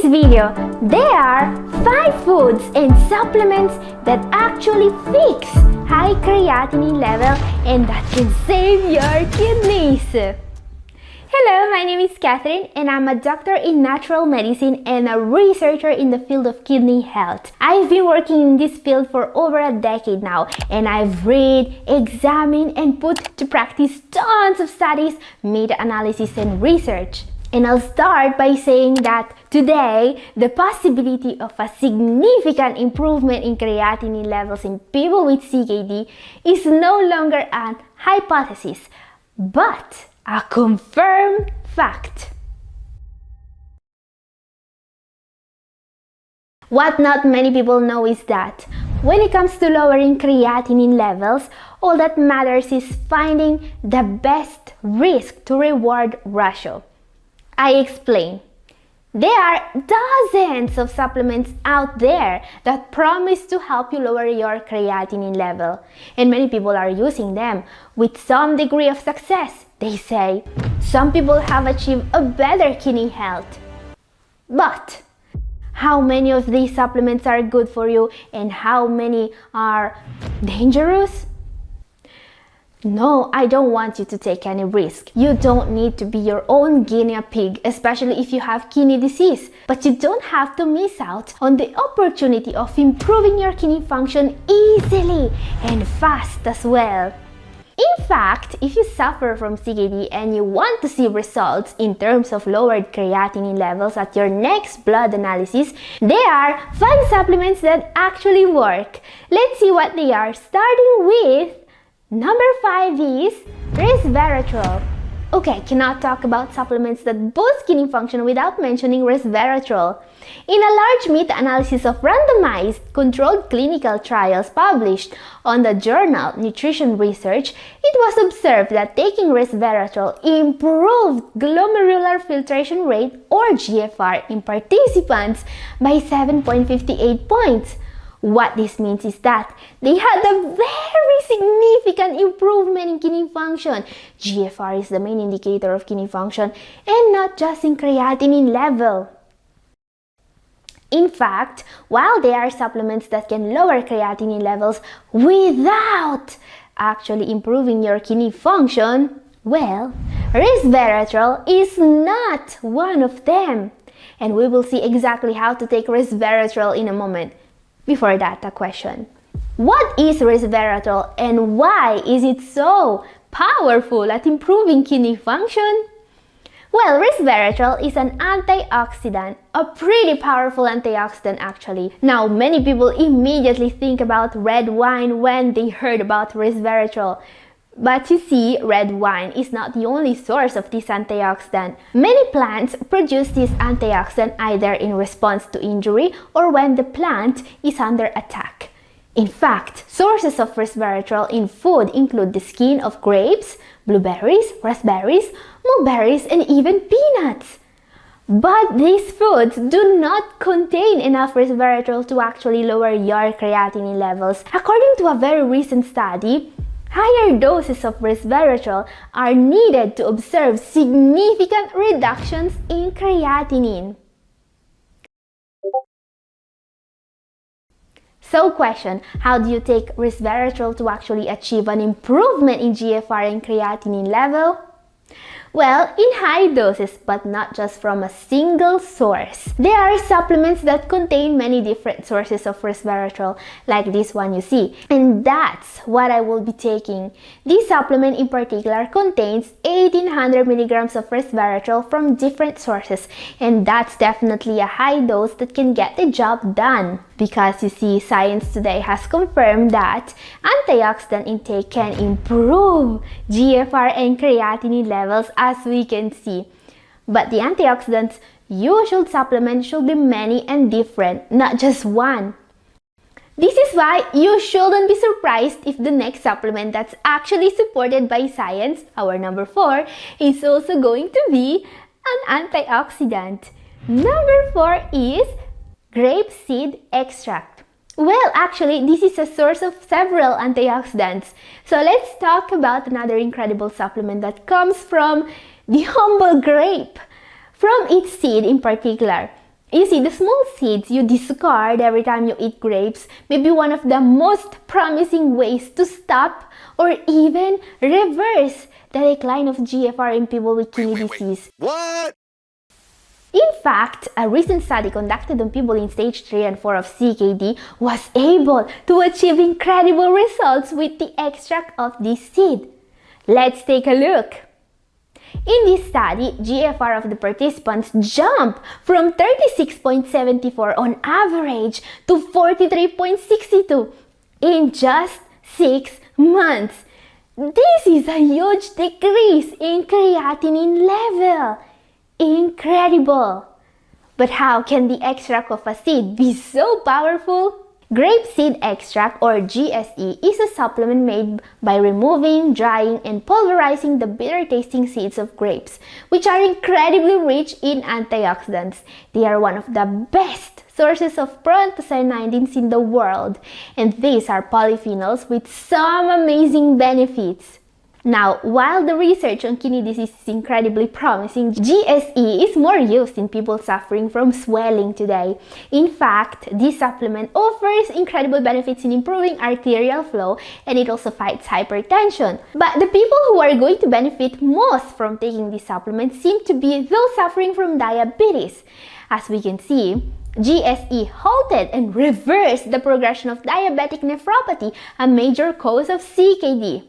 video, there are 5 foods and supplements that actually fix high creatinine level and that can save your kidneys. Hello, my name is Catherine and I'm a doctor in natural medicine and a researcher in the field of kidney health. I've been working in this field for over a decade now and I've read, examined and put to practice tons of studies, meta-analysis and research. And I'll start by saying that today, the possibility of a significant improvement in creatinine levels in people with CKD is no longer an hypothesis, but a confirmed fact. What not many people know is that when it comes to lowering creatinine levels, all that matters is finding the best risk to reward ratio. I explain. There are dozens of supplements out there that promise to help you lower your creatinine level, and many people are using them with some degree of success. They say some people have achieved a better kidney health. But how many of these supplements are good for you and how many are dangerous? No, I don't want you to take any risk. You don't need to be your own guinea pig, especially if you have kidney disease. But you don't have to miss out on the opportunity of improving your kidney function easily and fast as well. In fact, if you suffer from CKD and you want to see results in terms of lowered creatinine levels at your next blood analysis, there are 5 supplements that actually work. Let's see what they are, starting with number 5 is resveratrol. Okay, cannot talk about supplements that boost kidney function without mentioning resveratrol. In a large meta-analysis of randomized controlled clinical trials published on the journal Nutrition Research, it was observed that taking resveratrol improved glomerular filtration rate or GFR in participants by 7.58 points. What this means is that they had a very significant improvement in kidney function. GFR is the main indicator of kidney function and not just in creatinine level. In fact, while there are supplements that can lower creatinine levels without actually improving your kidney function, well, resveratrol is not one of them. And we will see exactly how to take resveratrol in a moment. Before that, a question. What is resveratrol and why is it so powerful at improving kidney function? Well, resveratrol is an antioxidant, a pretty powerful antioxidant actually. Now, many people immediately think about red wine when they heard about resveratrol. But you see, red wine is not the only source of this antioxidant. Many plants produce this antioxidant either in response to injury or when the plant is under attack. In fact, sources of resveratrol in food include the skin of grapes, blueberries, raspberries, mulberries, and even peanuts. But these foods do not contain enough resveratrol to actually lower your creatinine levels. According to a very recent study, higher doses of resveratrol are needed to observe significant reductions in creatinine. So question, how do you take resveratrol to actually achieve an improvement in GFR and creatinine level? Well, in high doses, but not just from a single source. There are supplements that contain many different sources of resveratrol, like this one you see. And that's what I will be taking. This supplement in particular contains 1800 milligrams of resveratrol from different sources. And that's definitely a high dose that can get the job done. Because you see, science today has confirmed that antioxidant intake can improve GFR and creatinine levels, as we can see. But the antioxidants you should supplement should be many and different, not just one. This is why you shouldn't be surprised if the next supplement that's actually supported by science, our number 4, is also going to be an antioxidant. Number 4 is grapeseed extract. Well, actually, this is a source of several antioxidants. So let's talk about another incredible supplement that comes from the humble grape. From its seed in particular, You see, the small seeds you discard every time you eat grapes may be one of the most promising ways to stop or even reverse the decline of GFR in people with kidney disease. What? In fact, a recent study conducted on people in stage 3 and 4 of CKD was able to achieve incredible results with the extract of this seed. Let's take a look. In this study, GFR of the participants jumped from 36.74 on average to 43.62 in just 6 months. This is a huge decrease in creatinine level. Incredible! But how can the extract of a seed be so powerful? Grape seed extract, or GSE, is a supplement made by removing, drying, and pulverizing the bitter-tasting seeds of grapes, which are incredibly rich in antioxidants. They are one of the best sources of proanthocyanidins in the world, and these are polyphenols with some amazing benefits. Now, while the research on kidney disease is incredibly promising, GSE is more used in people suffering from swelling today. In fact, this supplement offers incredible benefits in improving arterial flow, and it also fights hypertension. But the people who are going to benefit most from taking this supplement seem to be those suffering from diabetes. As we can see, GSE halted and reversed the progression of diabetic nephropathy, a major cause of CKD.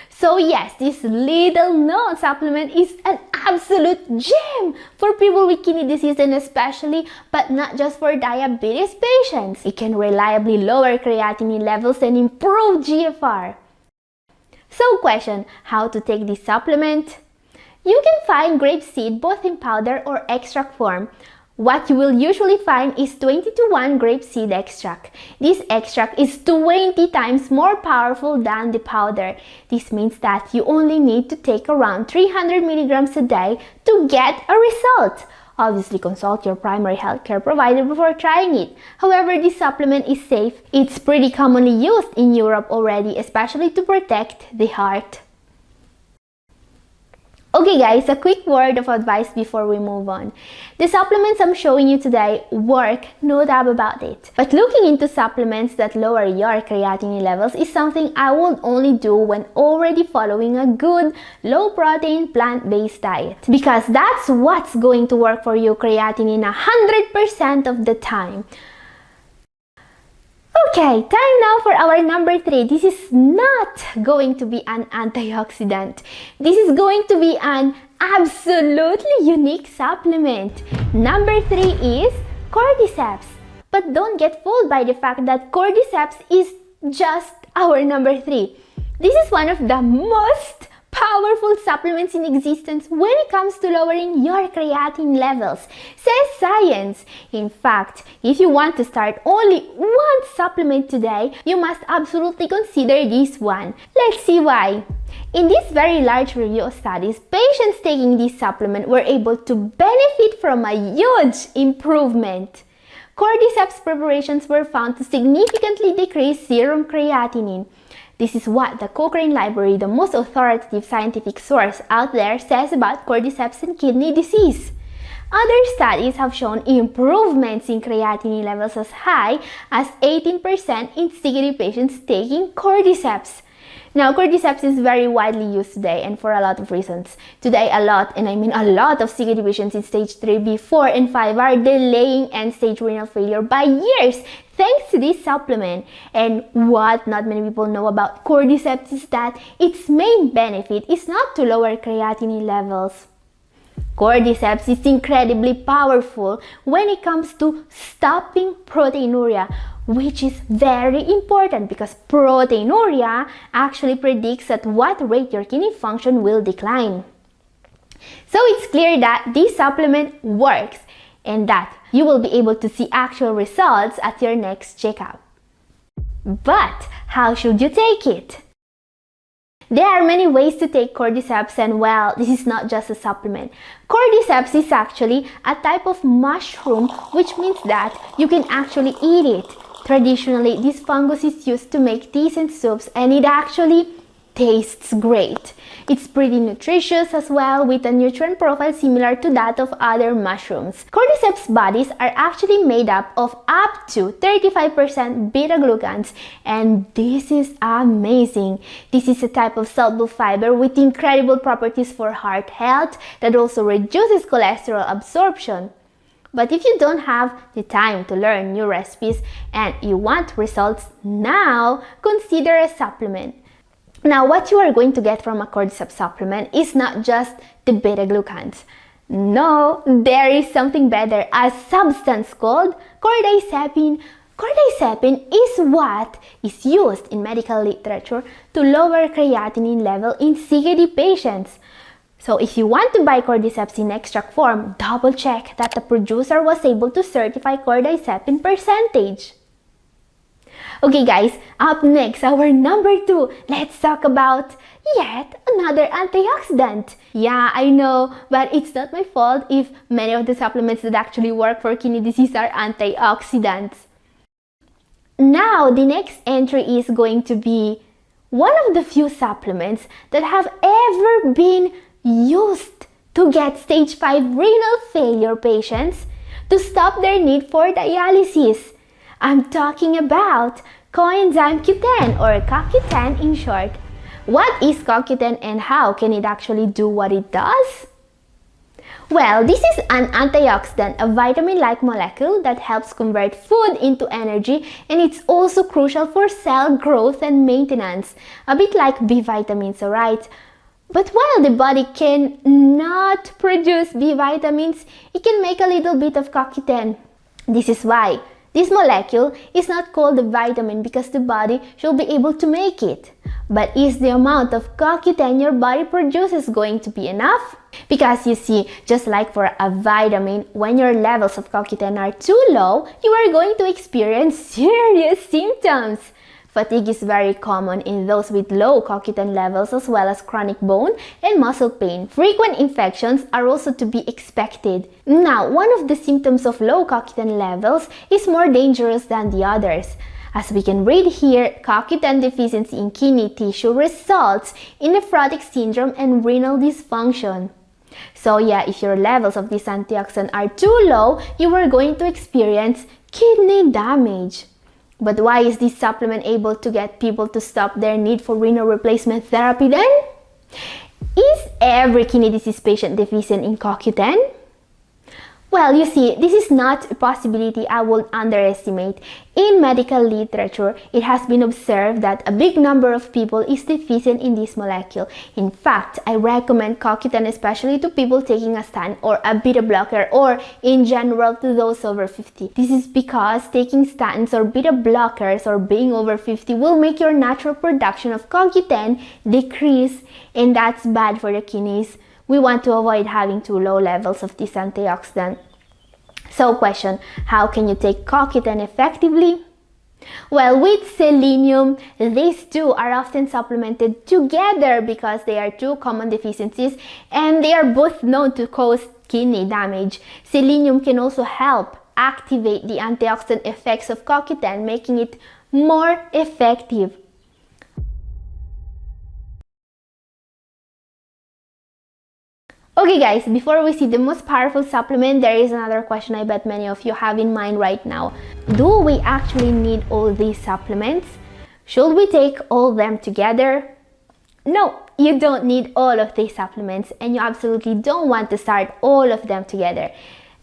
So yes, this little known supplement is an absolute gem for people with kidney disease, and especially, but not just for diabetes patients. It can reliably lower creatinine levels and improve GFR. So question, how to take this supplement? You can find grapeseed both in powder or extract form. What you will usually find is 20:1 grapeseed extract. This extract is 20 times more powerful than the powder. This means that you only need to take around 300 milligrams a day to get a result. Obviously, consult your primary healthcare provider before trying it. However, this supplement is safe. It's pretty commonly used in Europe already, especially to protect the heart. Okay guys, a quick word of advice before we move on. The supplements I'm showing you today work, no doubt about it. But looking into supplements that lower your creatinine levels is something I would only do when already following a good, low-protein, plant-based diet. Because that's what's going to work for your creatinine 100% of the time. Okay, time now for our number 3. This is not going to be an antioxidant. This is going to be an absolutely unique supplement. Number 3 is cordyceps. But don't get fooled by the fact that cordyceps is just our number 3. This is one of the most powerful supplements in existence when it comes to lowering your creatinine levels, says science. In fact, if you want to start only one supplement today, you must absolutely consider this one. Let's see why. In this very large review of studies, patients taking this supplement were able to benefit from a huge improvement. Cordyceps preparations were found to significantly decrease serum creatinine. This is what the Cochrane Library, the most authoritative scientific source out there, says about cordyceps and kidney disease. Other studies have shown improvements in creatinine levels as high as 18% in CKD patients taking cordyceps. Now, cordyceps is very widely used today and for a lot of reasons. Today, a lot of CKD patients in stage 3B, 4, and 5 are delaying end-stage renal failure by years thanks to this supplement. And what not many people know about cordyceps is that its main benefit is not to lower creatinine levels. Cordyceps is incredibly powerful when it comes to stopping proteinuria, which is very important because proteinuria actually predicts at what rate your kidney function will decline. So it's clear that this supplement works and that you will be able to see actual results at your next checkup. But how should you take it? There are many ways to take cordyceps, and well, this is not just a supplement. Cordyceps is actually a type of mushroom, which means that you can actually eat it. Traditionally, this fungus is used to make teas and soups, and it actually tastes great. It's pretty nutritious as well, with a nutrient profile similar to that of other mushrooms. Cordyceps bodies are actually made up of up to 35% beta-glucans, and this is amazing. This is a type of soluble fiber with incredible properties for heart health that also reduces cholesterol absorption. But if you don't have the time to learn new recipes and you want results now, consider a supplement. Now, what you are going to get from a cordyceps supplement is not just the beta-glucans. No, there is something better, a substance called cordycepin. Cordycepin is what is used in medical literature to lower creatinine level in CKD patients. So if you want to buy cordyceps in extract form, double check that the producer was able to certify cordycepin percentage. Okay guys, up next, our number 2, let's talk about yet another antioxidant. Yeah, I know, but it's not my fault if many of the supplements that actually work for kidney disease are antioxidants. Now, the next entry is going to be one of the few supplements that have ever been used to get stage 5 renal failure patients to stop their need for dialysis. I'm talking about coenzyme Q10, or CoQ10 in short. What is CoQ10 and how can it actually do what it does? Well, this is an antioxidant, a vitamin-like molecule that helps convert food into energy, and it's also crucial for cell growth and maintenance, a bit like B vitamins, alright? But while the body can not produce B vitamins, it can make a little bit of CoQ10. This is why this molecule is not called a vitamin, because the body should be able to make it. But is the amount of CoQ10 your body produces going to be enough? Because you see, just like for a vitamin, when your levels of CoQ10 are too low, you are going to experience serious symptoms. Fatigue is very common in those with low CoQ10 levels, as well as chronic bone and muscle pain. Frequent infections are also to be expected. Now, one of the symptoms of low CoQ10 levels is more dangerous than the others. As we can read here, CoQ10 deficiency in kidney tissue results in nephrotic syndrome and renal dysfunction. So yeah, if your levels of this antioxidant are too low, you are going to experience kidney damage. But why is this supplement able to get people to stop their need for renal replacement therapy then? Is every kidney disease patient deficient in CoQ10? Well, you see, this is not a possibility I would underestimate. In medical literature, it has been observed that a big number of people is deficient in this molecule. In fact, I recommend CoQ10 especially to people taking a statin or a beta blocker, or in general to those over 50. This is because taking statins or beta blockers or being over 50 will make your natural production of CoQ10 decrease, and that's bad for the kidneys. We want to avoid having too low levels of this antioxidant. So question, how can you take CoQ10 effectively? Well, with selenium, these two are often supplemented together because they are two common deficiencies and they are both known to cause kidney damage. Selenium can also help activate the antioxidant effects of CoQ10, making it more effective. Okay guys, before we see the most powerful supplement, there is another question I bet many of you have in mind right now. Do we actually need all these supplements? Should we take all of them together? No, you don't need all of these supplements, and you absolutely don't want to start all of them together.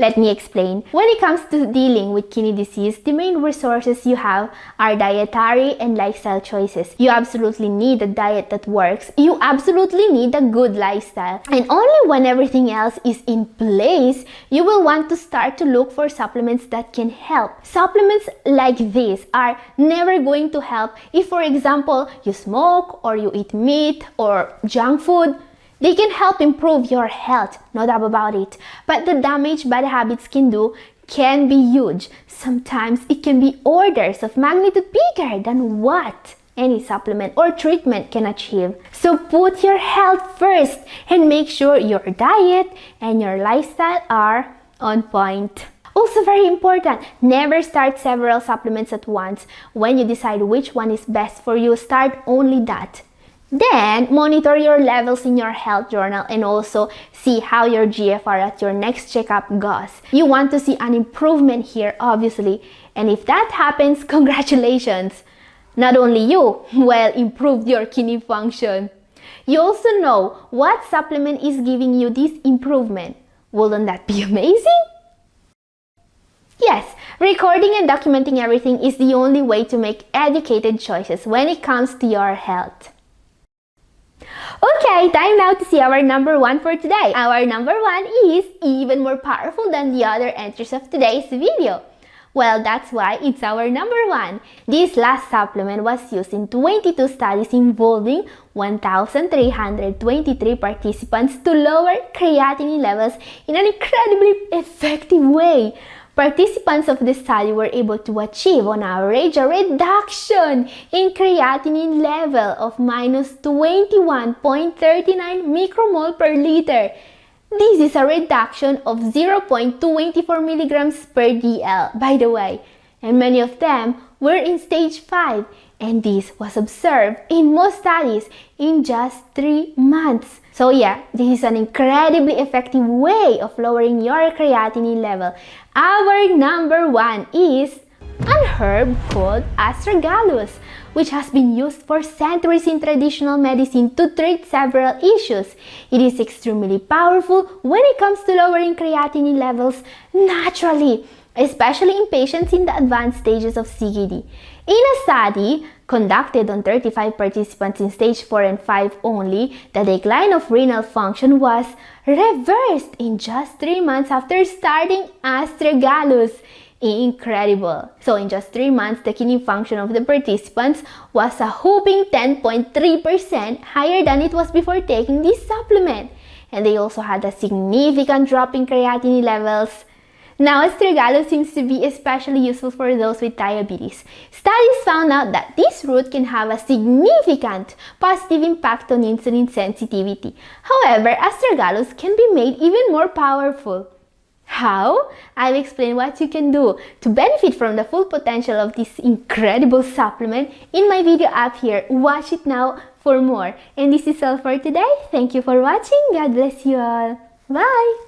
Let me explain. When it comes to dealing with kidney disease, the main resources you have are dietary and lifestyle choices. You absolutely need a diet that works. You absolutely need a good lifestyle. And only when everything else is in place, you will want to start to look for supplements that can help. Supplements like this are never going to help if, for example, you smoke or you eat meat or junk food. They can help improve your health, no doubt about it, but the damage bad habits can do can be huge. Sometimes it can be orders of magnitude bigger than what any supplement or treatment can achieve. So put your health first and make sure your diet and your lifestyle are on point. Also very important, never start several supplements at once. When you decide which one is best for you, start only that. Then, monitor your levels in your health journal and also see how your GFR at your next checkup goes. You want to see an improvement here, obviously. And if that happens, congratulations! Not only you, well, improved your kidney function. You also know what supplement is giving you this improvement. Wouldn't that be amazing? Yes, recording and documenting everything is the only way to make educated choices when it comes to your health. Okay, time now to see our number one for today. Our number one is even more powerful than the other entries of today's video. Well, that's why it's our number one. This last supplement was used in 22 studies involving 1,323 participants to lower creatinine levels in an incredibly effective way. Participants of the study were able to achieve on average a reduction in creatinine level of minus 21.39 micromole per liter. This is a reduction of 0.224 milligrams per dl, by the way, and many of them were in stage 5, and this was observed in most studies in just 3 months. So yeah, this is an incredibly effective way of lowering your creatinine level. Our number one is an herb called astragalus, which has been used for centuries in traditional medicine to treat several issues. It is extremely powerful when it comes to lowering creatinine levels naturally, especially in patients in the advanced stages of CKD. In a study conducted on 35 participants in stage 4 and 5 only, the decline of renal function was reversed in just 3 months after starting astragalus. Incredible! So in just 3 months, the kidney function of the participants was a whopping 10.3% higher than it was before taking this supplement. And they also had a significant drop in creatinine levels. Now, astragalus seems to be especially useful for those with diabetes. Studies found out that this root can have a significant positive impact on insulin sensitivity. However, astragalus can be made even more powerful. How? I'll explain what you can do to benefit from the full potential of this incredible supplement in my video up here. Watch it now for more. And this is all for today. Thank you for watching. God bless you all. Bye!